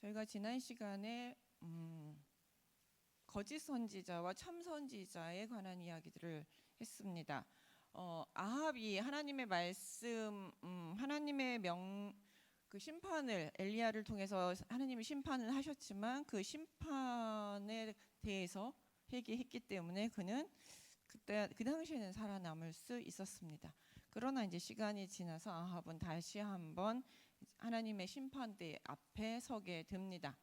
저희가 지난 시간에 거짓 선지자와 참 선지자에 관한 이야기들을 했습니다. 아합이 하나님의 말씀, 하나님의 그 심판을 엘리야를 통해서 하나님이 심판을 하셨지만 그 심판에 대해서 회개했기 때문에 그는 그때 그 당시에는 살아남을 수 있었습니다. 그러나 이제 시간이 지나서 아합은 다시 한번 하나님의 심판대 앞에 서게 됩니다.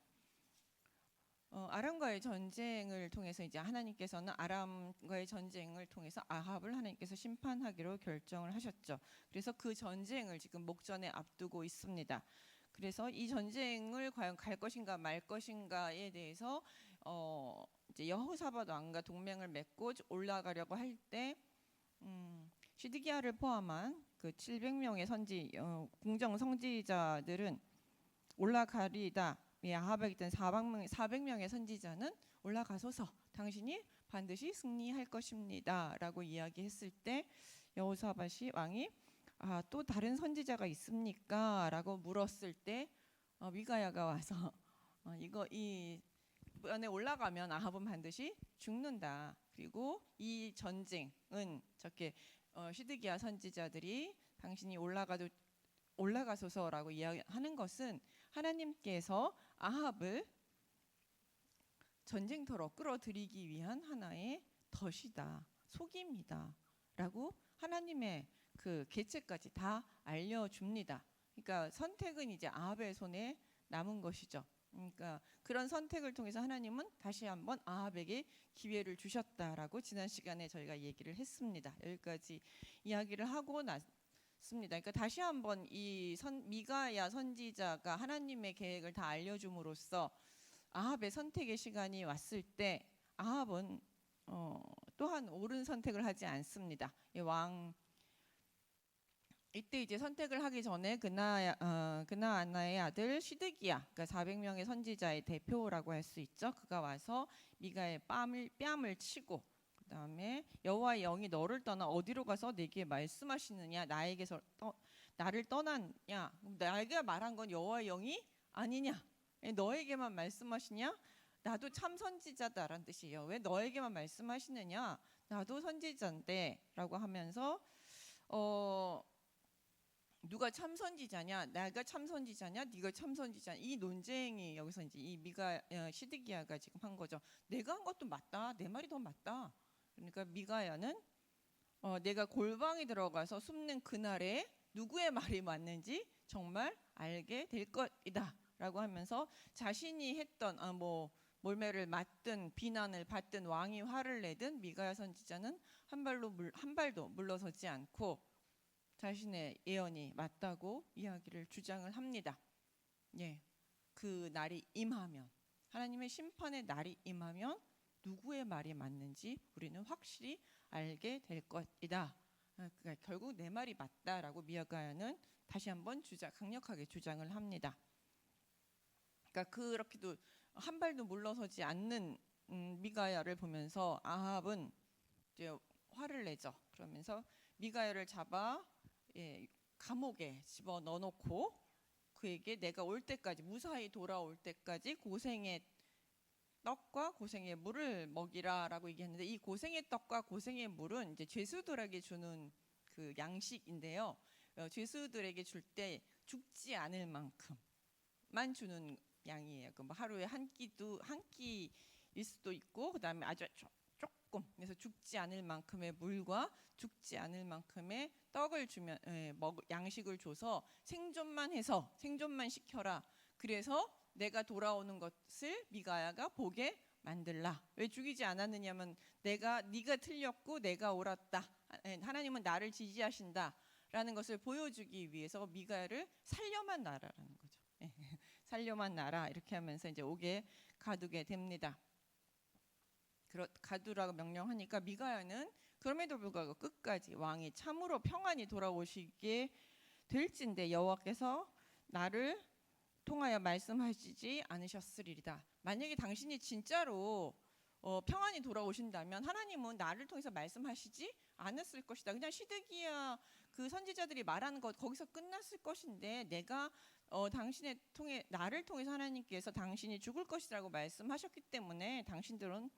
아람과의 전쟁을 통해서 이제 하나님께서는 아람과의 전쟁을 통해서 아합을 하나님께서 심판하기로 결정을 하셨죠. 그래서 그 전쟁을 지금 목전에 앞두고 있습니다. 그래서 이 전쟁을 과연 갈 것인가 말 것인가에 대해서 이제 여호사밧 왕과 동맹을 맺고 올라가려고 할 때 시드기야를 포함한 그 700명의 궁정 선지자들은 올라가리다. 아합에 있던 400명의 선지자는 올라가소서 당신이 반드시 승리할 것입니다 라고 이야기했을 때 여호사밧이 왕이 또 다른 선지자가 있습니까? 라고 물었을 때 미가야가 와서 이번에 올라가면 아합은 반드시 죽는다. 그리고 이 전쟁은 저렇게 시드기야 선지자들이 당신이 올라가소서라고 이야기하는 것은 하나님께서 아합을 전쟁터로 끌어들이기 위한 하나의 덫이다, 속임이다 라고 하나님의 그 계책까지 다 알려줍니다. 그러니까 선택은 이제 아합의 손에 남은 것이죠. 그러니까 그런 선택을 통해서 하나님은 다시 한번 아합에게 기회를 주셨다라고 지난 시간에 저희가 얘기를 했습니다. 여기까지 이야기를 하고 습니다. 그러니까 다시 한번 이 미가야 선지자가 하나님의 계획을 다 알려줌으로써 아합의 선택의 시간이 왔을 때 아합은 또한 옳은 선택을 하지 않습니다. 이때 이제 선택을 하기 전에 그나아나의 아들 시드기야, 그러니까 400명의 선지자의 대표라고 할 수 있죠. 그가 와서 미가의 뺨을 치고 그다음에 여호와의 영이 너를 떠나 어디로 가서 내게 말씀하시느냐, 나에게서 나를 떠났냐, 나에게 말한 건 여호와의 영이 아니냐, 너에게만 말씀하시냐, 나도 참 선지자다라는 뜻이에요. 왜 너에게만 말씀하시느냐, 나도 선지자인데 라고 하면서 누가 참 선지자냐, 내가 참 선지자냐, 네가 참 선지자냐, 이 논쟁이 여기서 이제 이 시드기야가 지금 한 거죠. 내가 한 것도 맞다, 내 말이 더 맞다. 그러니까 미가야는 내가 골방에 들어가서 숨는 그날에 누구의 말이 맞는지 정말 알게 될 것이다 라고 하면서 자신이 했던 몰매를 맞든 비난을 받든 왕이 화를 내든 미가야 선지자는 한 발도 물러서지 않고 자신의 예언이 맞다고 이야기를 주장을 합니다. 예, 그 날이 임하면, 하나님의 심판의 날이 임하면 누구의 말이 맞는지 우리는 확실히 알게 될 것이다. 그러니까 결국 내 말이 맞다라고 미가야는 다시 한번 강력하게 주장을 합니다. 그러니까 그렇게도 한 발도 물러서지 않는 미가야를 보면서 아합은 이제 화를 내죠. 그러면서 미가야를 잡아 감옥에 집어 넣어놓고 그에게 내가 올 때까지, 무사히 돌아올 때까지 고생의 떡과 고생의 물을 먹이라라고 얘기했는데, 이 고생의 떡과 고생의 물은 이제 죄수들에게 주는 그 양식인데요. 죄수들에게 줄 때 죽지 않을 만큼만 주는 양이에요. 그 하루에 한 끼일 수도 있고, 그다음에 아주 조금, 그래서 죽지 않을 만큼의 물과 죽지 않을 만큼의 떡을 주면 양식을 줘서 생존만 시켜라. 그래서 내가 돌아오는 것을 미가야가 보게 만들라. 왜 죽이지 않았느냐면 네가 틀렸고 내가 옳았다. 하나님은 나를 지지하신다라는 것을 보여주기 위해서 미가야를 살려만 놔라라는 거죠. 살려만 놔라 이렇게 하면서 이제 옥에 가두게 됩니다. 가두라고 명령하니까 미가야는 그럼에도 불구하고 끝까지 왕이 참으로 평안히 돌아오시게 될진데 여호와께서 나를 통하여 말씀하시지 않으셨으리이다. 만약에 당신이 진짜로 평안히 돌아오신다면 하나님은 나를 통해서 말씀하시지 않았을 것이다. 그냥 시드기야 그 선지자들이 말하는 것 거기서 끝났을 것인데 내가 당신의 통해 나를 통해서 하나님께서 당신이 죽을 것이라고 말씀하셨기 때문에 당신들은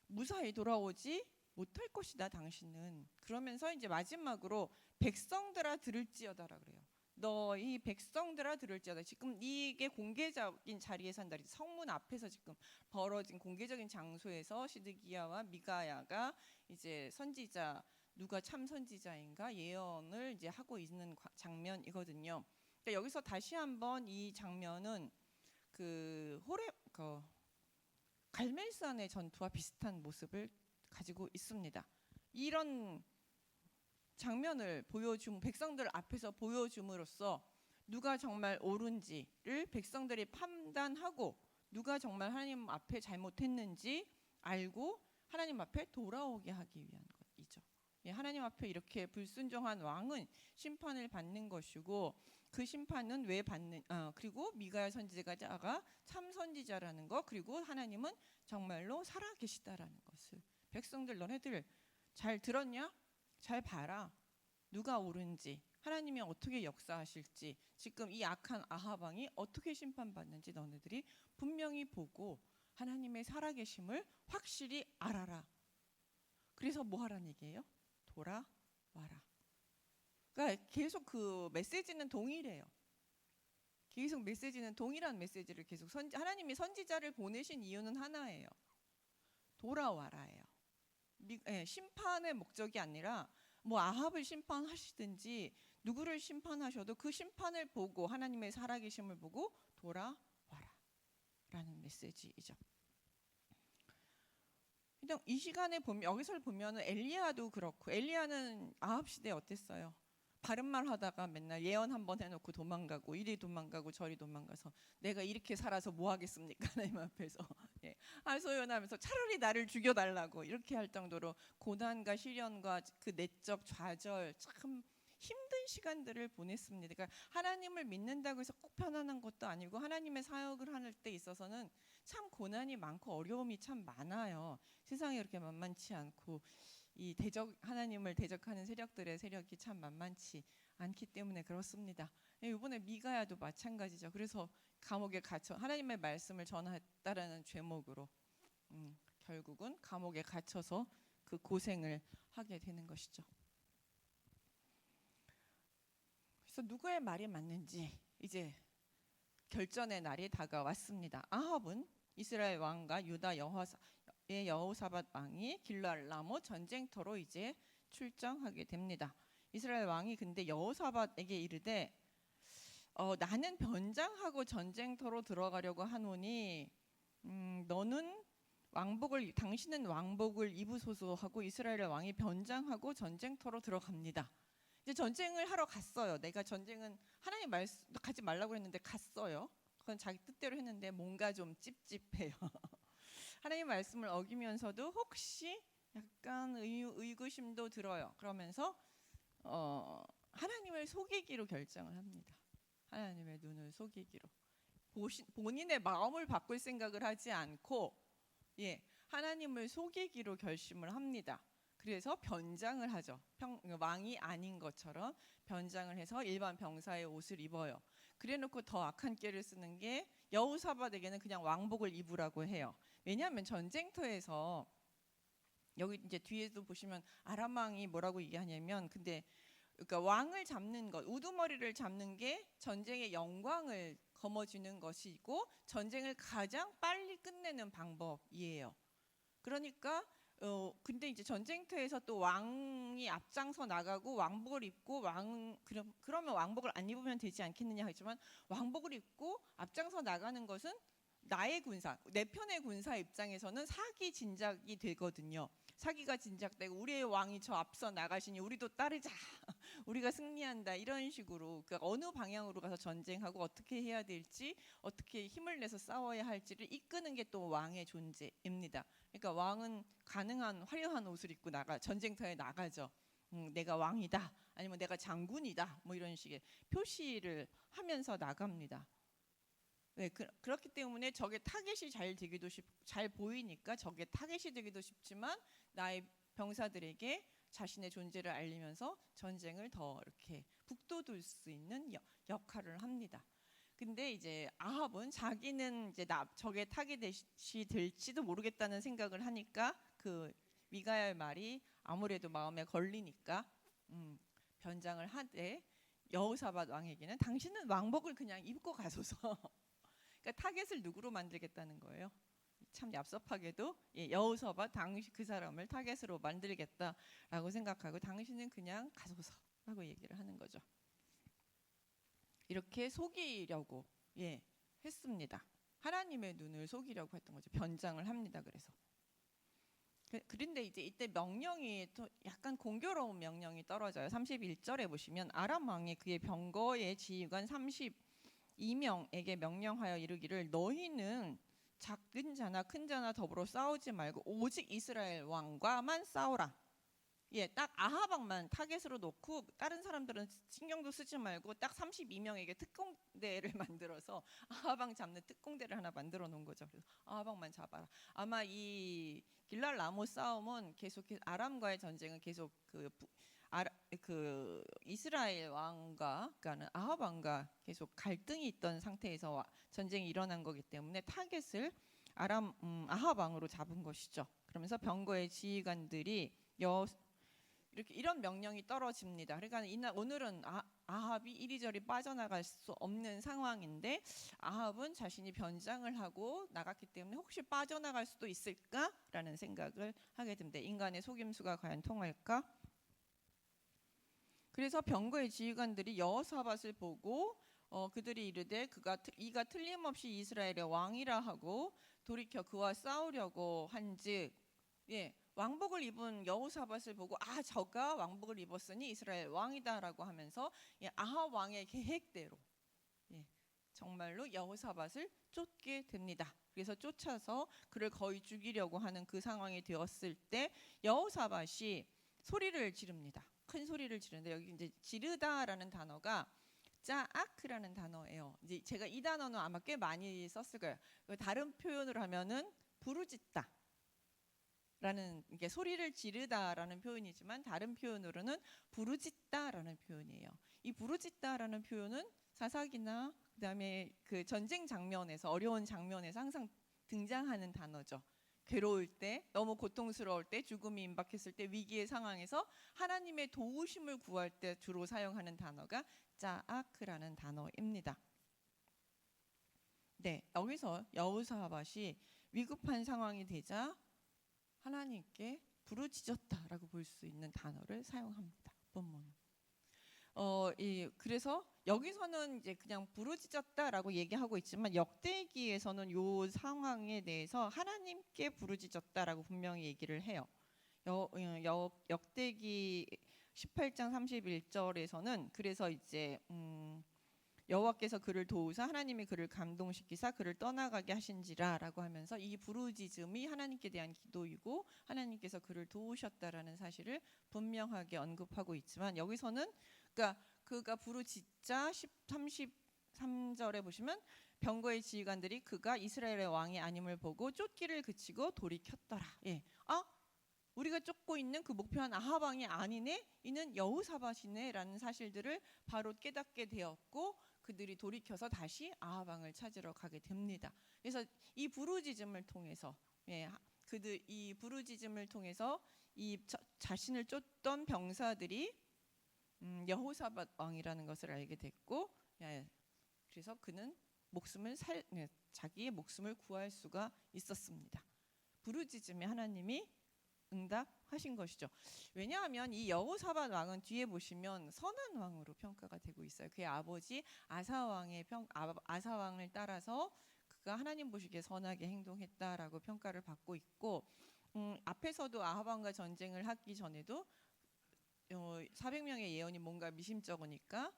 무사히 돌아오지 못할 것이다 당신은. 그러면서 이제 마지막으로 백성들아 들을지어다라 그래요. 너희 백성들아 들을지어다. 지금 이게 공개적인 자리에서 한다. 성문 앞에서 지금 벌어진 공개적인 장소에서 시드기야와 미가야가 이제 선지자 누가 참 선지자인가 예언을 이제 하고 있는 장면이거든요. 그러니까 여기서 다시 한번 이 장면은 그 갈멜산의 전투와 비슷한 모습을 가지고 있습니다. 이런 장면을 백성들 앞에서 보여줌으로써 누가 정말 옳은지를 백성들이 판단하고 누가 정말 하나님 앞에 잘못했는지 알고 하나님 앞에 돌아오게 하기 위한 것이죠. 하나님 앞에 이렇게 불순종한 왕은 심판을 받는 것이고 그 심판은 왜 받는 그리고 미가야 선지자가 참 선지자라는 것, 그리고 하나님은 정말로 살아 계시다라는 것을 백성들 너네들 잘 들었냐? 잘 봐라. 누가 옳은지 하나님이 어떻게 역사하실지 지금 이 악한 아합 왕이 어떻게 심판받는지 너네들이 분명히 보고 하나님의 살아계심을 확실히 알아라. 그래서 뭐 하라는 얘기예요? 돌아와라. 그러니까 계속 그 메시지는 동일해요. 계속 메시지는 동일한 메시지를 계속 하나님이 선지자를 보내신 이유는 하나예요. 돌아와라예요. 심판의 목적이 아니라 뭐 아합을 심판하시든지 누구를 심판하셔도 그 심판을 보고 하나님의 살아계심을 보고 돌아와라 라는 메시지이죠. 일단 이 시간에 보면 여기서 보면은 엘리야도 그렇고, 엘리야는 아합 시대에 어땠어요? 바른 말 하다가 맨날 예언 한번 해놓고 도망가고 이리 도망가고 저리 도망가서 내가 이렇게 살아서 뭐 하겠습니까? 하나님 앞에서 하소연하면서 차라리 나를 죽여달라고 이렇게 할 정도로 고난과 시련과 그 내적 좌절 참 힘든 시간들을 보냈습니다. 그러니까 하나님을 믿는다고 해서 꼭 편안한 것도 아니고 하나님의 사역을 할 때 있어서는 참 고난이 많고 어려움이 참 많아요. 세상이 그렇게 만만치 않고 이 하나님을 대적하는 세력들의 세력이 참 만만치 않기 때문에 그렇습니다. 이번에 미가야도 마찬가지죠. 그래서 감옥에 갇혀 하나님의 말씀을 전했다라는 죄목으로 결국은 감옥에 갇혀서 그 고생을 하게 되는 것이죠. 그래서 누구의 말이 맞는지 이제 결전의 날이 다가왔습니다. 아합은 이스라엘 왕과 유다 여호사밧 왕이 길르앗 라못 전쟁터로 이제 출정하게 됩니다. 이스라엘 왕이 근데 여호사밧에게 이르되 나는 변장하고 전쟁터로 들어가려고 하노니 당신은 왕복을 입으소서 하고 이스라엘 왕이 변장하고 전쟁터로 들어갑니다. 이제 전쟁을 하러 갔어요. 내가 전쟁은 하나님 말씀 가지 말라고 했는데 갔어요. 그건 자기 뜻대로 했는데 뭔가 좀 찝찝해요. 하나님 말씀을 어기면서도 혹시 약간 의구심도 들어요. 그러면서 하나님을 속이기로 결정을 합니다. 하나님의 눈을 속이기로. 본인의 마음을 바꿀 생각을 하지 않고 하나님을 속이기로 결심을 합니다. 그래서 변장을 하죠. 왕이 아닌 것처럼 변장을 해서 일반 병사의 옷을 입어요. 그래놓고 더 악한 꾀를 쓰는 게 여호사밧에게는 그냥 왕복을 입으라고 해요. 왜냐하면 전쟁터에서 여기 이제 뒤에도 보시면 아람 왕이 뭐라고 얘기하냐면 그러니까 왕을 잡는 것, 우두머리를 잡는 게 전쟁의 영광을 거머쥐는 것이고 전쟁을 가장 빨리 끝내는 방법이에요. 그러니까 근데 이제 전쟁터에서 또 왕이 앞장서 나가고 왕복을 입고 그러면 왕복을 안 입으면 되지 않겠느냐 하지만 왕복을 입고 앞장서 나가는 것은 나의 군사, 내 편의 군사 입장에서는 사기 진작이 되거든요. 사기가 진작되고 우리의 왕이 저 앞서 나가시니 우리도 따르자. 우리가 승리한다. 이런 식으로 그러니까 어느 방향으로 가서 전쟁하고 어떻게 해야 될지 어떻게 힘을 내서 싸워야 할지를 이끄는 게 또 왕의 존재입니다. 그러니까 왕은 가능한 화려한 옷을 입고 전쟁터에 나가죠. 내가 왕이다. 아니면 내가 장군이다. 뭐 이런 식의 표시를 하면서 나갑니다. 그렇기 때문에 적의 타겟이 잘 보이니까 적의 타겟이 되기도 쉽지만 나의 병사들에게 자신의 존재를 알리면서 전쟁을 더 이렇게 북돋울 수 있는 역할을 합니다. 근데 이제 아합은 자기는 이제 적의 타깃이 될지도 모르겠다는 생각을 하니까 그 미가엘 말이 아무래도 마음에 걸리니까 변장을 하되 여호사밧 왕에게는 당신은 왕복을 그냥 입고 가소서. 그러니까 타겟을 누구로 만들겠다는 거예요. 참 얍삽하게도 여호사밧 당시 그 사람을 타겟으로 만들겠다라고 생각하고 당신은 그냥 가소서라고 얘기를 하는 거죠. 이렇게 속이려고 했습니다. 하나님의 눈을 속이려고 했던 거죠. 변장을 합니다. 그래서 그런데 이제 이때 명령이 또 약간 공교로운 명령이 떨어져요. 31절에 보시면 아람 왕이 그의 병거의 지휘관 32명에게 명령하여 이르기를 너희는 작은 자나 큰 자나 더불어 싸우지 말고 오직 이스라엘 왕과만 싸우라. 딱 아합 왕만 타겟으로 놓고 다른 사람들은 신경도 쓰지 말고 딱 32명에게 특공대를 만들어서 아합 왕 잡는 특공대를 하나 만들어 놓은 거죠. 그래서 아합 왕만 잡아라. 아마 이 길랄 라모 싸움은 계속 아람과의 전쟁은 계속 그 이스라엘 왕과 그러니까 아합 왕과 계속 갈등이 있던 상태에서 전쟁이 일어난 거기 때문에 타겟을 아합 왕으로 잡은 것이죠. 그러면서 병거의 지휘관들이 이렇게 이런 명령이 떨어집니다. 그러니까 오늘은 아합이 이리저리 빠져나갈 수 없는 상황인데 아합은 자신이 변장을 하고 나갔기 때문에 혹시 빠져나갈 수도 있을까라는 생각을 하게 됩니다. 인간의 속임수가 과연 통할까? 그래서 병거의 지휘관들이 여호사밧을 보고 그들이 이르되 이가 틀림없이 이스라엘의 왕이라 하고 돌이켜 그와 싸우려고 한즉 왕복을 입은 여호사밧을 보고 저가 왕복을 입었으니 이스라엘 왕이다라고 하면서 아합 왕의 계획대로 정말로 여호사밧을 쫓게 됩니다. 그래서 쫓아서 그를 거의 죽이려고 하는 그 상황이 되었을 때 여호사밧이 소리를 지릅니다. 큰 소리를 지르는데 여기 이제 지르다라는 단어가 짜아크라는 단어예요. 이제 제가 이 단어는 아마 꽤 많이 썼을 거예요. 다른 표현으로 하면은 부르짖다. 라는 이게 소리를 지르다라는 표현이지만 다른 표현으로는 부르짖다라는 표현이에요. 이 부르짖다라는 표현은 사사기나 그다음에 그 전쟁 장면에서 어려운 장면에서 항상 등장하는 단어죠. 괴로울 때, 너무 고통스러울 때, 죽음이 임박했을 때, 위기의 상황에서 하나님의 도우심을 구할 때 주로 사용하는 단어가 짜아크라는 단어입니다. 여기서 여호사밧이 위급한 상황이 되자 하나님께 부르짖었다라고 볼 수 있는 단어를 사용합니다. 본문. 그래서 여기서는 이제 그냥 부르짖었다라고 얘기하고 있지만 역대기에서는 이 상황에 대해서 하나님께 부르짖었다라고 분명히 얘기를 해요. 역대기 18장 31절에서는 그래서 이제 여호와께서 그를 도우사 하나님이 그를 감동시키사 그를 떠나가게 하신지라라고 하면서 이 부르짖음이 하나님께 대한 기도이고 하나님께서 그를 도우셨다라는 사실을 분명하게 언급하고 있지만 여기서는 그러니까 그가 부르짖자 33절에 보시면 병거의 지휘관들이 그가 이스라엘의 왕이 아님을 보고 쫓기를 그치고 돌이켰더라. 우리가 쫓고 있는 그 목표한 아합 왕이 아니네, 이는 여호사밧이네라는 사실들을 바로 깨닫게 되었고 그들이 돌이켜서 다시 아합 왕을 찾으러 가게 됩니다. 그래서 이 부르짖음을 통해서 이 부르짖음을 통해서 이 자신을 쫓던 병사들이 여호사밧 왕이라는 것을 알게 됐고, 그래서 그는 자기의 목숨을 구할 수가 있었습니다. 부르짖음에 하나님이 응답하신 것이죠. 왜냐하면 이 여호사밧 왕은 뒤에 보시면 선한 왕으로 평가가 되고 있어요. 그의 아버지 아사 왕을 따라서 그가 하나님 보시기에 선하게 행동했다라고 평가를 받고 있고, 앞에서도 아합 왕과 전쟁을 하기 전에도 400명의 예언이 뭔가 미심쩍으니까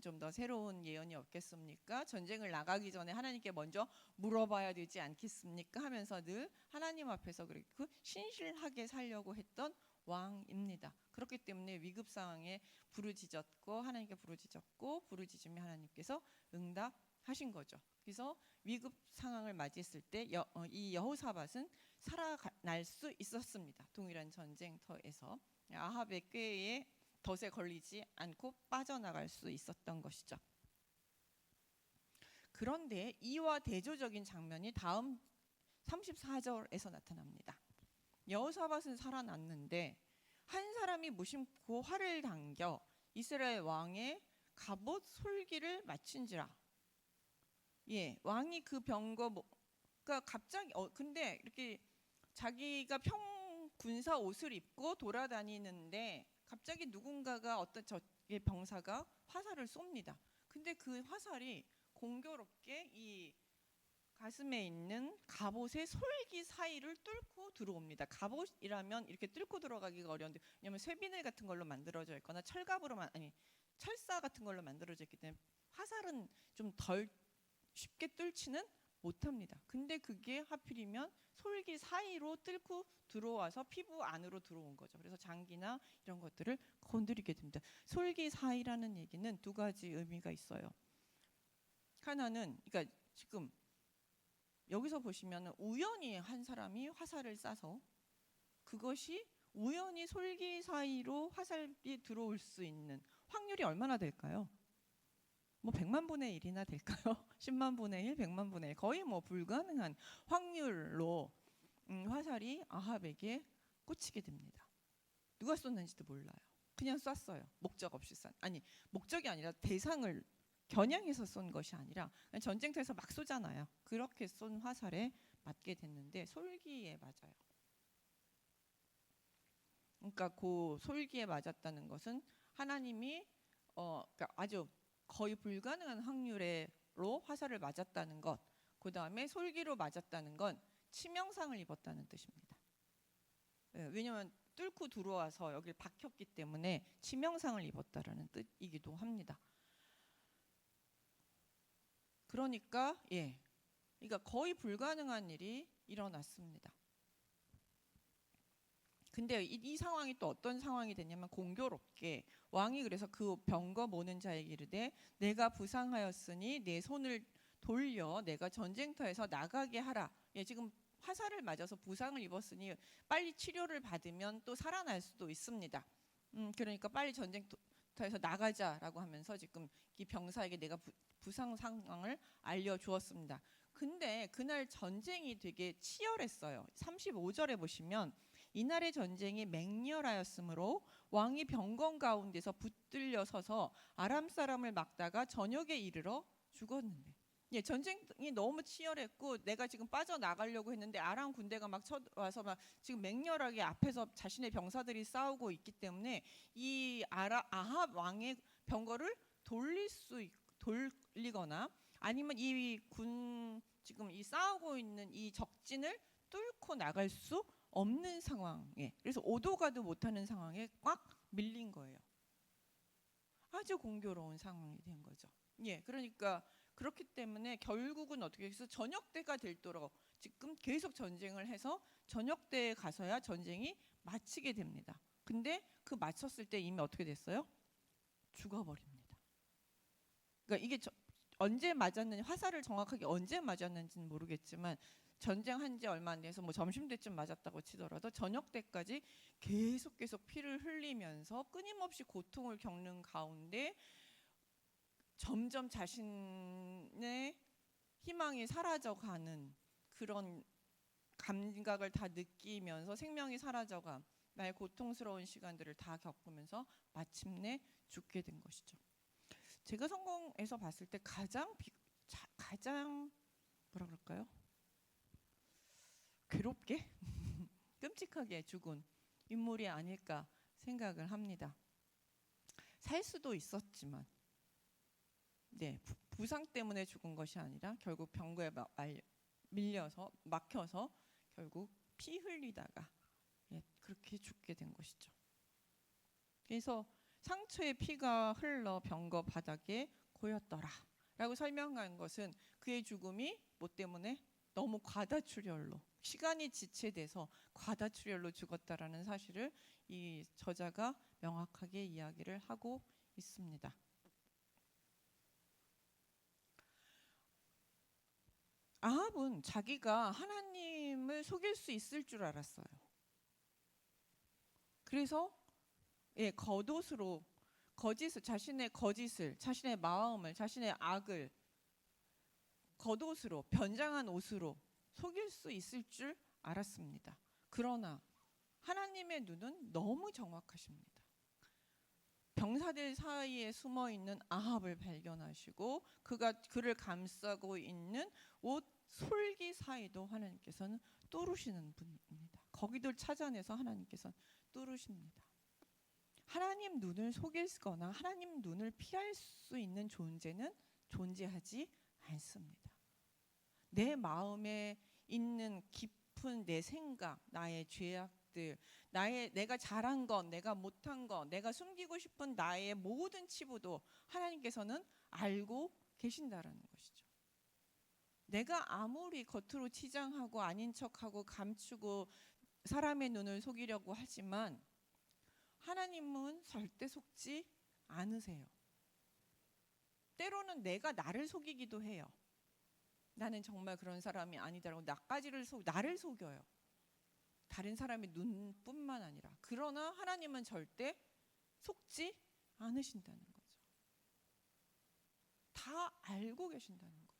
좀 더 새로운 예언이 없겠습니까? 전쟁을 나가기 전에 하나님께 먼저 물어봐야 되지 않겠습니까? 하면서 늘 하나님 앞에서 그렇게 신실하게 살려고 했던 왕입니다. 그렇기 때문에 위급 상황에 부르짖었고 하나님께 부르짖었고 부르짖음에 하나님께서 응답하신 거죠. 그래서 위급 상황을 맞이했을 때 이 여호사밧은 살아날 수 있었습니다. 동일한 전쟁터에서. 아합의 꾀에 덫에 걸리지 않고 빠져나갈 수 있었던 것이죠. 그런데 이와 대조적인 장면이 다음 34절에서 나타납니다. 여호사밧은 살아났는데 한 사람이 무심코 활을 당겨 이스라엘 왕의 갑옷 솔기를 맞춘지라. 예, 왕이 그 병거가 갑자기 근데 이렇게 자기가 군사 옷을 입고 돌아다니는데 갑자기 누군가가 어떤 적의 병사가 화살을 쏩니다. 근데 그 화살이 공교롭게 이 가슴에 있는 갑옷의 솔기 사이를 뚫고 들어옵니다. 갑옷이라면 이렇게 뚫고 들어가기가 어려운데, 왜냐하면 쇠비늘 같은 걸로 만들어져 있거나 철사 같은 걸로 만들어져 있기 때문에 화살은 좀 덜 쉽게 뚫지는 못합니다. 근데 그게 하필이면 솔기 사이로 뚫고 들어와서 피부 안으로 들어온 거죠. 그래서 장기나 이런 것들을 건드리게 됩니다. 솔기 사이라는 얘기는 두 가지 의미가 있어요. 하나는, 그러니까 지금 여기서 보시면 우연히 한 사람이 화살을 쏴서 그것이 우연히 솔기 사이로 화살이 들어올 수 있는 확률이 얼마나 될까요? 뭐 100만 분의 1이나 될까요? 10만 분의 1, 100만 분의 1, 거의 뭐 불가능한 확률로 화살이 아합에게 꽂히게 됩니다. 누가 쐈는지도 몰라요. 그냥 쐈어요. 목적 없이 목적이 아니라 대상을 겨냥해서 쏜 것이 아니라 전쟁터에서 막 쏘잖아요. 그렇게 쏜 화살에 맞게 됐는데 솔기에 맞아요. 그러니까 그 솔기에 맞았다는 것은 하나님이 그러니까 아주 거의 불가능한 확률로 화살을 맞았다는 것, 그 다음에 솔기로 맞았다는 건 치명상을 입었다는 뜻입니다. 왜냐하면 뚫고 들어와서 여기를 박혔기 때문에 치명상을 입었다라는 뜻이기도 합니다. 그러니까 그러니까 거의 불가능한 일이 일어났습니다. 근데 이 상황이 또 어떤 상황이 됐냐면 공교롭게 왕이 그래서 그 병거 모는 자에게 이르되 내가 부상하였으니 내 손을 돌려 내가 전쟁터에서 나가게 하라. 지금 화살을 맞아서 부상을 입었으니 빨리 치료를 받으면 또 살아날 수도 있습니다. 그러니까 빨리 전쟁터에서 나가자라고 하면서 지금 이 병사에게 내가 부상 상황을 알려주었습니다. 근데 그날 전쟁이 되게 치열했어요. 35절에 보시면 이날의 전쟁이 맹렬하였으므로 왕이 병건 가운데서 붙들려 서서 아람 사람을 막다가 저녁에 이르러 죽었는데, 전쟁이 너무 치열했고 내가 지금 빠져나가려고 했는데 아람 군대가 막 쳐와서 막 지금 맹렬하게 앞에서 자신의 병사들이 싸우고 있기 때문에 이 아합 왕의 병거를 돌리거나 아니면 이 지금 이 싸우고 있는 이 적진을 뚫고 나갈 수 없는 상황에, 그래서 오도 가도 못하는 상황에 꽉 밀린 거예요. 아주 공교로운 상황이 된 거죠. 그러니까 그렇기 때문에 결국은 어떻게 해서 저녁 때가 될도록 지금 계속 전쟁을 해서 저녁 때에 가서야 전쟁이 마치게 됩니다. 근데 그 마쳤을 때 이미 어떻게 됐어요? 죽어버립니다. 그러니까 이게 언제 맞았는지, 화살을 정확하게 언제 맞았는지는 모르겠지만 전쟁한 지 얼마 안 돼서 뭐 점심 때쯤 맞았다고 치더라도 저녁 때까지 계속 피를 흘리면서 끊임없이 고통을 겪는 가운데 점점 자신의 희망이 사라져가는 그런 감각을 다 느끼면서 생명이 사라져가 나의 고통스러운 시간들을 다 겪으면서 마침내 죽게 된 것이죠. 제가 성경에서 봤을 때 가장 뭐라 그럴까요? 괴롭게 끔찍하게 죽은 인물이 아닐까 생각을 합니다. 살 수도 있었지만 부상 때문에 죽은 것이 아니라 결국 병거에 밀려서 막혀서 결국 피 흘리다가 그렇게 죽게 된 것이죠. 그래서 상처에 피가 흘러 병거 바닥에 고였더라 라고 설명한 것은 그의 죽음이 뭐 때문에 너무 과다출혈로, 시간이 지체돼서 과다출혈로 죽었다라는 사실을 이 저자가 명확하게 이야기를 하고 있습니다. 아합은 자기가 하나님을 속일 수 있을 줄 알았어요. 그래서 예, 겉옷으로 거짓을 자신의 거짓을 자신의 마음을 자신의 악을 겉옷으로 변장한 옷으로 속일 수 있을 줄 알았습니다. 그러나 하나님의 눈은 너무 정확하십니다. 병사들 사이에 숨어 있는 아합을 발견하시고 그를 감싸고 있는 옷 솔기 사이도 하나님께서는 뚫으시는 분입니다. 거기들 찾아내서 하나님께서는 뚫으십니다. 하나님 눈을 속이거나 하나님 눈을 피할 수 있는 존재는 존재하지 않습니다. 내 마음에 있는 깊은 내 생각, 나의 죄악들, 내가 잘한 것, 내가 못한 것, 내가 숨기고 싶은 나의 모든 치부도 하나님께서는 알고 계신다라는 것이죠. 내가 아무리 겉으로 치장하고 아닌 척하고 감추고 사람의 눈을 속이려고 하지만 하나님은 절대 속지 않으세요. 때로는 내가 나를 속이기도 해요. 나는 정말 그런 사람이 아니다라고 나를 속여요. 다른 사람의 눈뿐만 아니라. 그러나 하나님은 절대 속지 않으신다는 거죠. 다 알고 계신다는 거죠.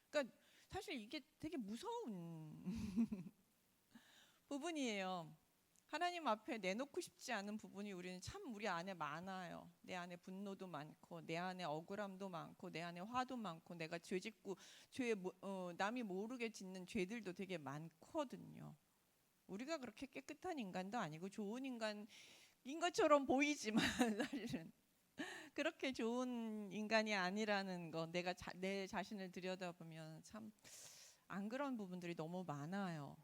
그러니까 사실 이게 되게 무서운 부분이에요. 하나님 앞에 내놓고 싶지 않은 부분이 우리 안에 많아요. 내 안에 분노도 많고 내 안에 억울함도 많고 내 안에 화도 많고 내가 남이 모르게 짓는 죄들도 되게 많거든요. 우리가 그렇게 깨끗한 인간도 아니고 좋은 인간인 것처럼 보이지만 사실은 그렇게 좋은 인간이 아니라는 거, 내 자신을 들여다보면 참 안 그런 부분들이 너무 많아요.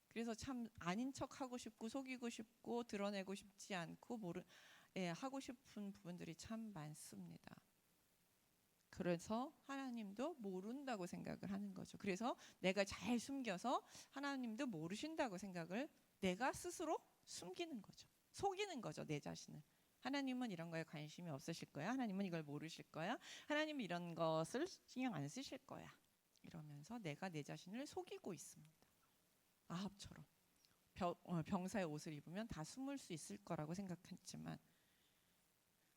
그래서 참 아닌 척 하고 싶고 속이고 싶고 드러내고 싶지 않고 하고 싶은 부분들이 참 많습니다. 그래서 하나님도 모른다고 생각을 하는 거죠. 그래서 내가 잘 숨겨서 하나님도 모르신다고 생각을 내가 스스로 숨기는 거죠. 속이는 거죠, 내 자신을. 하나님은 이런 거에 관심이 없으실 거야. 하나님은 이걸 모르실 거야. 하나님은 이런 것을 신경 안 쓰실 거야. 이러면서 내가 내 자신을 속이고 있습니다. 아합처럼 병사의 옷을 입으면 다 숨을 수 있을 거라고 생각했지만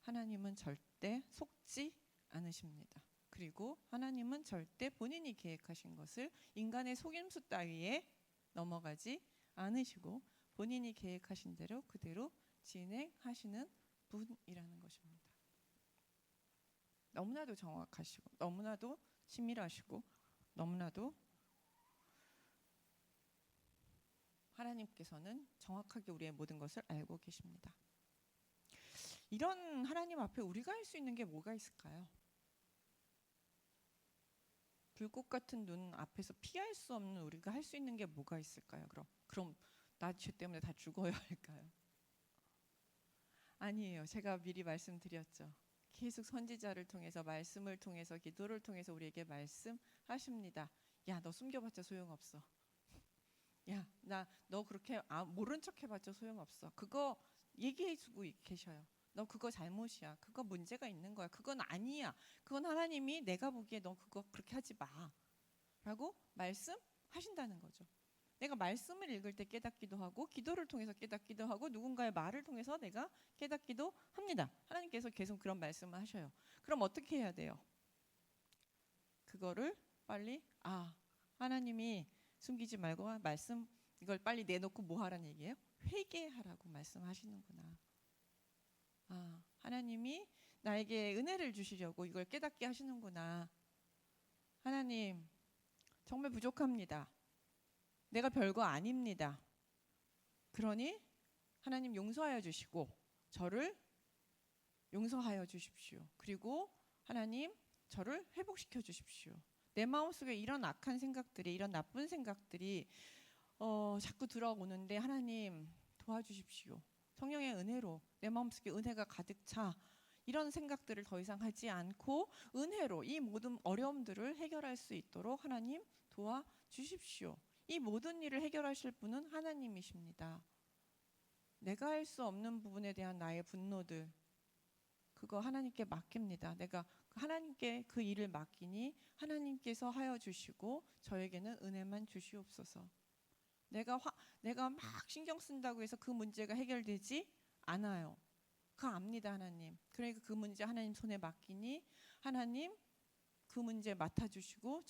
하나님은 절대 속지 않으십니다. 그리고 하나님은 절대 본인이 계획하신 것을 인간의 속임수 따위에 넘어가지 않으시고 본인이 계획하신 대로 그대로 진행하시는 분이라는 것입니다. 너무나도 정확하시고 너무나도 치밀하시고 너무나도 하나님께서는 정확하게 우리의 모든 것을 알고 계십니다. 이런 하나님 앞에 우리가 할 수 있는 게 뭐가 있을까요? 불꽃 같은 눈 앞에서 피할 수 없는 우리가 할 수 있는 게 뭐가 있을까요? 그럼 나 죄 때문에 다 죽어야 할까요? 아니에요. 제가 미리 말씀드렸죠. 계속 선지자를 통해서 말씀을 통해서 기도를 통해서 우리에게 말씀하십니다. 야, 너 숨겨봤자 소용없어. 야, 너 그렇게 모른 척 해봤자 소용없어. 그거 얘기해주고 계셔요. 너 그거 잘못이야. 그거 문제가 있는 거야. 그건 아니야. 그건 하나님이 내가 보기에 너 그거 그렇게 하지 마. 라고 말씀하신다는 거죠. 내가 말씀을 읽을 때 깨닫기도 하고 기도를 통해서 깨닫기도 하고 누군가의 말을 통해서 내가 깨닫기도 합니다. 하나님께서 계속 그런 말씀을 하셔요. 그럼 어떻게 해야 돼요? 그거를 빨리 하나님이 숨기지 말고 이걸 빨리 내놓고 뭐 하라는 얘기예요? 회개하라고 말씀하시는구나. 하나님이 나에게 은혜를 주시려고 이걸 깨닫게 하시는구나. 하나님, 정말 부족합니다. 내가 별거 아닙니다. 그러니 하나님 용서하여 주시고 저를 용서하여 주십시오. 그리고 하나님 저를 회복시켜 주십시오. 내 마음속에 이런 악한 생각들이 이런 나쁜 생각들이 자꾸 들어오는데 하나님 도와주십시오. 성령의 은혜로 내 마음속에 은혜가 가득 차 이런 생각들을 더 이상 하지 않고 은혜로 이 모든 어려움들을 해결할 수 있도록 하나님 도와주십시오. 이 모든 일을 해결하실 분은 하나님이십니다. 내가 할 수 없는 부분에 대한 나의 분노들 그거 하나님께 맡깁니다. 내가 하나님께 그 일을 맡기니 하나님께서 하여 주시고 저에게는 은혜만 주시옵소서. 내가 막 신경 쓴다고 해서 그 문제가 해결되지 않아요. 그거 압니다 하나님. 그러니까 그 문제 하나님 손에 맡기니 하나님 그 문제 맡아주시고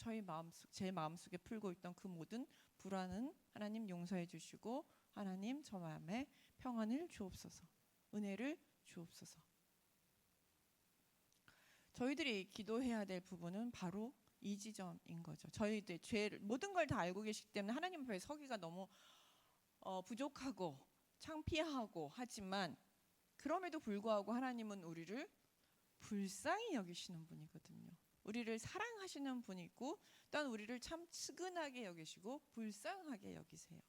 제 마음속에 풀고 있던 그 모든 불안은 하나님 용서해 주시고 하나님 저 마음에 평안을 주옵소서, 은혜를 주옵소서. 저희들이 기도해야 될 부분은 바로 이 지점인 거죠. 저희들 죄를 모든 걸 다 알고 계시기 때문에 하나님 앞에 서기가 너무 부족하고 창피하고 하지만 그럼에도 불구하고 하나님은 우리를 불쌍히 여기시는 분이거든요. 우리를 사랑하시는 분이고 또한 우리를 참 측은하게 여기시고 불쌍하게 여기세요.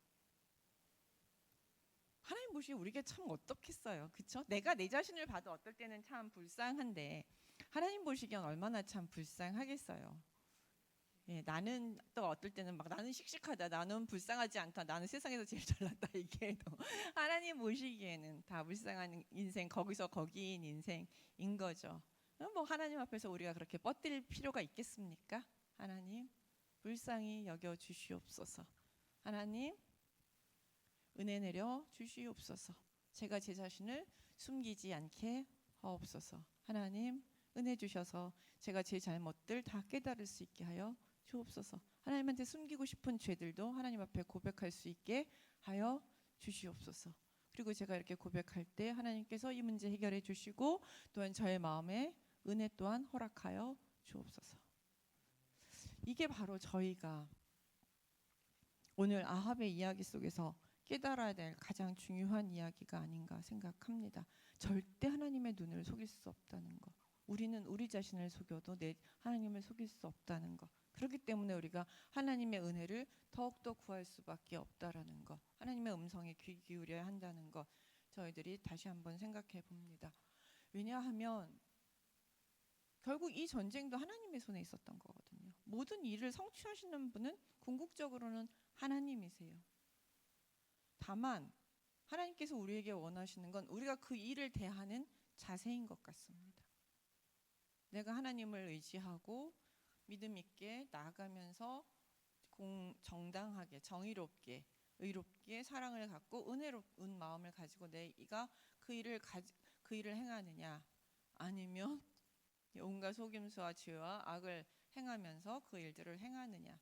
하나님 보시기에 우리가 참 어떻겠어요, 그렇죠? 내가 내 자신을 봐도 어떨 때는 참 불쌍한데 하나님 보시기엔 얼마나 참 불쌍하겠어요. 예, 나는 또 어떨 때는 막 나는 씩씩하다, 나는 불쌍하지 않다, 나는 세상에서 제일 잘났다 이게 또 하나님 보시기에는 다 불쌍한 인생, 거기서 거기인 인생인 거죠. 뭐 하나님 앞에서 우리가 그렇게 뻗들 필요가 있겠습니까? 하나님 불쌍히 여겨 주시옵소서. 하나님 은혜 내려 주시옵소서. 제가 제 자신을 숨기지 않게 하옵소서. 하나님 은혜 주셔서 제가 제 잘못들 다 깨달을 수 있게 하여 주옵소서. 하나님한테 숨기고 싶은 죄들도 하나님 앞에 고백할 수 있게 하여 주시옵소서. 그리고 제가 이렇게 고백할 때 하나님께서 이 문제 해결해 주시고 또한 저의 마음에 은혜 또한 허락하여 주옵소서. 이게 바로 저희가 오늘 아합의 이야기 속에서 깨달아야 될 가장 중요한 이야기가 아닌가 생각합니다. 절대 하나님의 눈을 속일 수 없다는 것. 우리는 우리 자신을 속여도 하나님을 속일 수 없다는 것. 그렇기 때문에 우리가 하나님의 은혜를 더욱더 구할 수밖에 없다라는 것. 하나님의 음성에 귀 기울여야 한다는 것. 저희들이 다시 한번 생각해 봅니다. 왜냐하면 결국 이 전쟁도 하나님의 손에 있었던 거거든요. 모든 일을 성취하시는 분은 궁극적으로는 하나님이세요. 다만 하나님께서 우리에게 원하시는 건 우리가 그 일을 대하는 자세인 것 같습니다. 내가 하나님을 의지하고 믿음 있게 나아가면서 정당하게 정의롭게 의롭게 사랑을 갖고 은혜로운 마음을 가지고 내가 그 일을 행하느냐, 아니면 온갖 속임수와 죄와 악을 행하면서 그 일들을 행하느냐,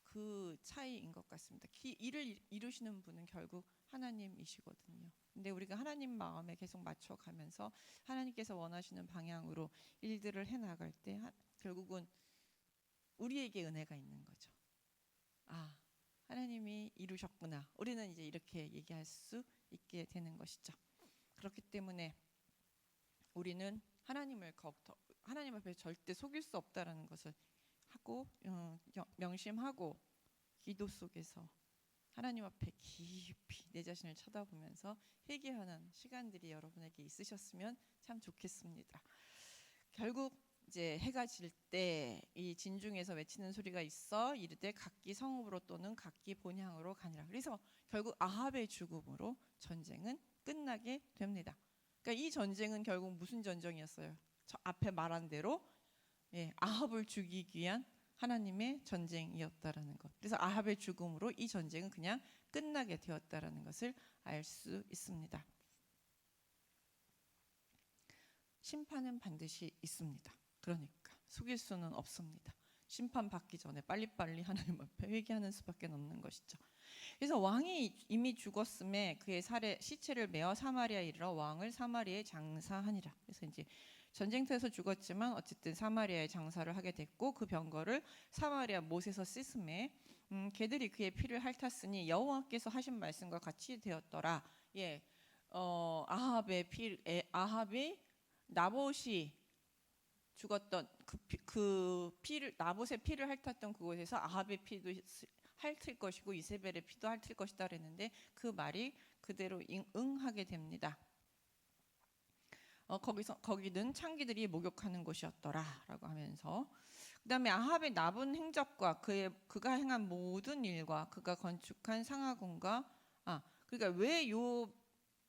그 차이인 것 같습니다. 일을 이루시는 분은 결국 하나님이시거든요. 근데 우리가 하나님 마음에 계속 맞춰가면서 하나님께서 원하시는 방향으로 일들을 해나갈 때 결국은 우리에게 은혜가 있는 거죠. 아, 하나님이 이루셨구나. 우리는 이제 이렇게 얘기할 수 있게 되는 것이죠. 그렇기 때문에 우리는 하나님 앞에 절대 속일 수 없다라는 것을 하고 명심하고 기도 속에서 하나님 앞에 깊이 내 자신을 쳐다보면서 회개하는 시간들이 여러분에게 있으셨으면 참 좋겠습니다. 결국 이제 해가 질 때 이 진중에서 외치는 소리가 있어 이르되 각기 성읍으로 또는 각기 본향으로 가니라. 그래서 결국 아합의 죽음으로 전쟁은 끝나게 됩니다. 그러니까 이 전쟁은 결국 무슨 전쟁이었어요? 저 앞에 말한 대로 아합을 죽이기 위한 하나님의 전쟁이었다라는 것. 그래서 아합의 죽음으로 이 전쟁은 그냥 끝나게 되었다라는 것을 알 수 있습니다. 심판은 반드시 있습니다. 그러니까 속일 수는 없습니다. 심판 받기 전에 빨리빨리 하나님 앞에 회개하는 수밖에 없는 것이죠. 그래서 왕이 이미 죽었음에 그의 시체를 메어 사마리아에 이르러 왕을 사마리아에 장사하니라. 그래서 이제 전쟁터에서 죽었지만 어쨌든 사마리아에 장사를 하게 됐고 그 병거를 사마리아 못에서 씻음에 개들이 그의 피를 핥았으니 여호와께서 하신 말씀과 같이 되었더라. 아합이 나봇이 죽었던 그 피를, 나봇의 피를 핥았던 그곳에서 아합의 피도 핥을 것이고 이세벨의 피도 핥을 것이다 그랬는데 그 말이 그대로 응하게 됩니다. 거기는 창기들이 목욕하는 곳이었더라라고 하면서 그다음에 아합의 나쁜 행적과 그가 행한 모든 일과 그가 건축한 상하궁과 그러니까 왜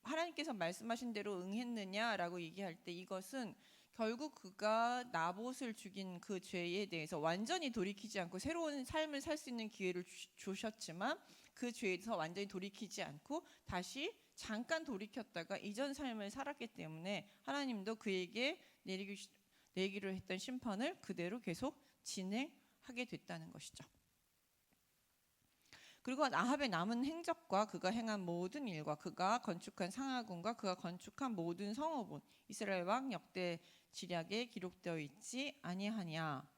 하나님께서 말씀하신 대로 응했느냐라고 얘기할 때 이것은 결국 그가 나봇을 죽인 그 죄에 대해서 완전히 돌이키지 않고 새로운 삶을 살 수 있는 기회를 주셨지만 그 죄에서 완전히 돌이키지 않고 다시 잠깐 돌이켰다가 이전 삶을 살았기 때문에 하나님도 그에게 내리기로 했던 심판을 그대로 계속 진행하게 됐다는 것이죠. 그리고 아합의 남은 행적과 그가 행한 모든 일과 그가 건축한 상하궁과 그가 건축한 모든 성읍은 이스라엘 왕 역대 지략에 기록되어 있지 아니하냐.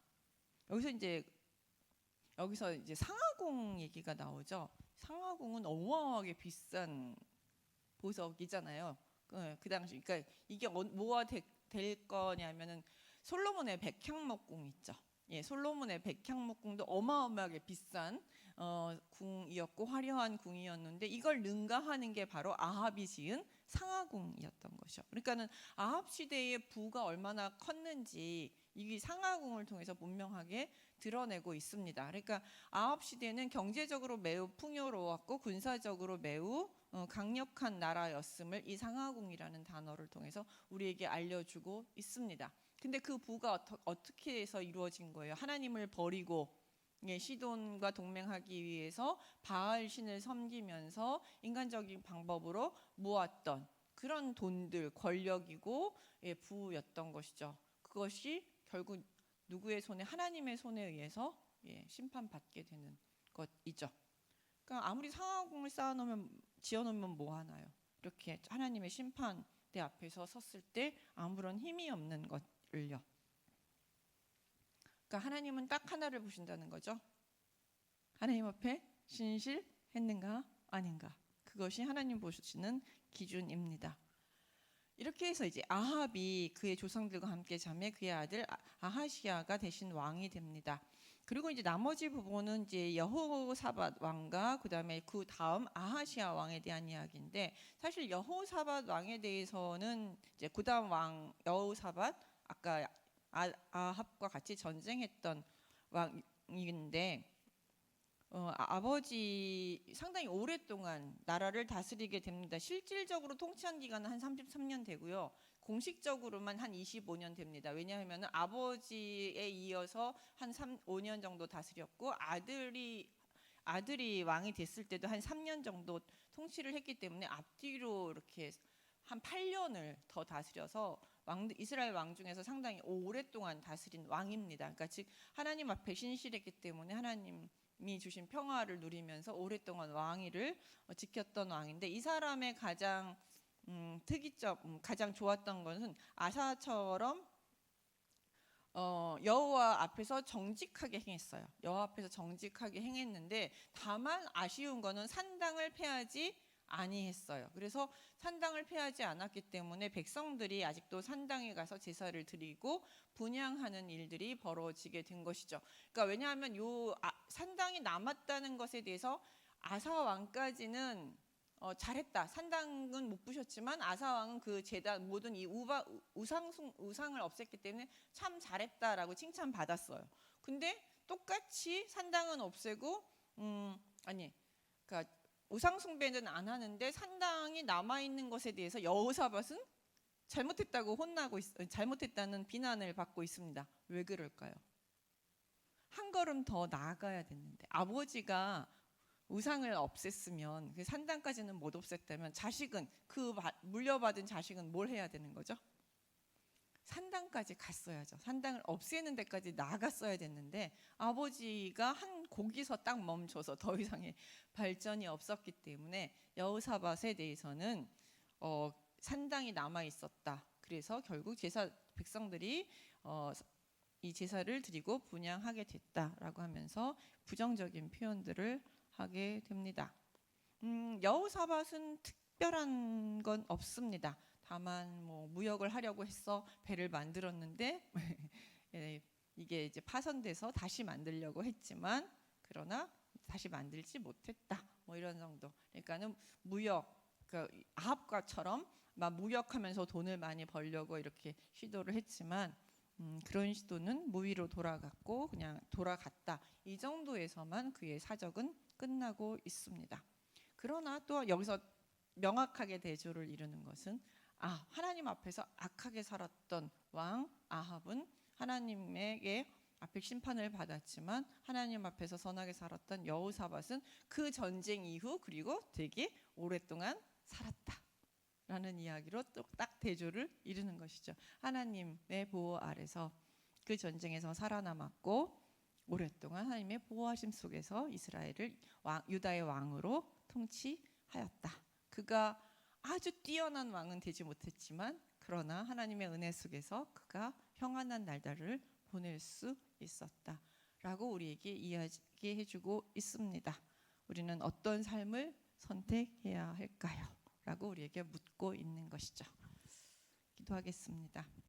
여기서 이제 상하궁 얘기가 나오죠. 상하궁은 어마어마하게 비싼 보석이잖아요. 그 당시, 그러니까 이게 뭐가 될 거냐면은 솔로몬의 백향목궁 있죠. 예, 솔로몬의 백향목궁도 어마어마하게 비싼 궁이었고 화려한 궁이었는데 이걸 능가하는 게 바로 아합이 지은 상하궁이었던 것이죠. 그러니까는 아합 시대의 부가 얼마나 컸는지 이 상하궁을 통해서 분명하게 드러내고 있습니다. 그러니까 아합 시대는 경제적으로 매우 풍요로웠고 군사적으로 매우 강력한 나라였음을 이 상하궁이라는 단어를 통해서 우리에게 알려주고 있습니다. 근데 그 부가 어떻게 해서 이루어진 거예요? 하나님을 버리고 시돈과 동맹하기 위해서 바알 신을 섬기면서 인간적인 방법으로 모았던 그런 돈들, 권력이고 부였던 것이죠. 그것이 결국 누구의 손에? 하나님의 손에 의해서 심판받게 되는 것이죠. 그러니까 아무리 상하궁을 지어놓으면 뭐 하나요? 이렇게 하나님의 심판대 앞에서 섰을 때 아무런 힘이 없는 것을요. 그러니까 하나님은 딱 하나를 보신다는 거죠. 하나님 앞에 신실했는가 아닌가. 그것이 하나님 보시는 기준입니다. 이렇게 해서 이제 아합이 그의 조상들과 함께 자매 그의 아들 아하시야가 대신 왕이 됩니다. 그리고 이제 나머지 부분은 이제 여호사밧 왕과 그다음에 그 다음 아하시야 왕에 대한 이야기인데, 사실 여호사밧 왕에 대해서는 이제 그다음 왕 여호사밧 아까 아합과 같이 전쟁했던 왕인데 아버지 상당히 오랫동안 나라를 다스리게 됩니다. 실질적으로 통치한 기간은 한 33년 되고요. 공식적으로만 한 25년 됩니다. 왜냐하면 아버지에 이어서 한 5년 정도 다스렸고 아들이 왕이 됐을 때도 한 3년 정도 통치를 했기 때문에 앞뒤로 이렇게 한 8년을 더 다스려서 이스라엘 왕 중에서 상당히 오랫동안 다스린 왕입니다. 그러니까 즉 하나님 앞에 신실했기 때문에 하나님이 주신 평화를 누리면서 오랫동안 왕위를 지켰던 왕인데, 이 사람의 가장 특이점, 가장 좋았던 것은 아사처럼 여호와 앞에서 정직하게 행했어요. 여호와 앞에서 정직하게 행했는데 다만 아쉬운 거는 산당을 패하지 아니했어요. 그래서 산당을 패하지 않았기 때문에 백성들이 아직도 산당에 가서 제사를 드리고 분향하는 일들이 벌어지게 된 것이죠. 그러니까 왜냐하면 산당이 남았다는 것에 대해서 아사 왕까지는 잘했다. 산당은 못 부셨지만 아사 왕은 그 제단 모든 이 우상을 없앴기 때문에 참 잘했다라고 칭찬받았어요. 근데 똑같이 산당은 없애고 그러니까 우상 숭배는 안 하는데 산당이 남아 있는 것에 대해서 여호사밧은 잘못했다고 잘못했다는 비난을 받고 있습니다. 왜 그럴까요? 한 걸음 더 나아가야 됐는데, 아버지가 우상을 없앴으면 그 산당까지는 못 없앴다면 자식은 물려받은 자식은 뭘 해야 되는 거죠? 산당까지 갔어야죠. 산당을 없애는 데까지 나갔어야 됐는데 아버지가 거기서 딱 멈춰서 더 이상의 발전이 없었기 때문에 여호사밧에 대해서는 산당이 남아 있었다. 그래서 결국 백성들이 이 제사를 드리고 분향하게 됐다라고 하면서 부정적인 표현들을 하게 됩니다. 여호사밧은 특별한 건 없습니다. 다만 무역을 하려고 해서 배를 만들었는데 이게 이제 파손돼서 다시 만들려고 했지만 그러나 다시 만들지 못했다. 이런 정도. 그러니까는 아합과처럼 막 무역하면서 돈을 많이 벌려고 이렇게 시도를 했지만 그런 시도는 무위로 돌아갔고 그냥 돌아갔다. 이 정도에서만 그의 사적은 끝나고 있습니다. 그러나 또 여기서 명확하게 대조를 이루는 것은 하나님 앞에서 악하게 살았던 왕 아합은 하나님에게 앞에 심판을 받았지만 하나님 앞에서 선하게 살았던 여호사밧은 그 전쟁 이후 그리고 되게 오랫동안 살았다라는 이야기로 또 딱 대조를 이루는 것이죠. 하나님의 보호 아래서 그 전쟁에서 살아남았고 오랫동안 하나님의 보호하심 속에서 이스라엘을 유다의 왕으로 통치하였다. 그가 아주 뛰어난 왕은 되지 못했지만 그러나 하나님의 은혜 속에서 그가 평안한 날들을 보낼 수 있었다라고 우리에게 이야기해주고 있습니다. 우리는 어떤 삶을 선택해야 할까요? 라고 우리에게 묻고 있는 것이죠. 기도하겠습니다.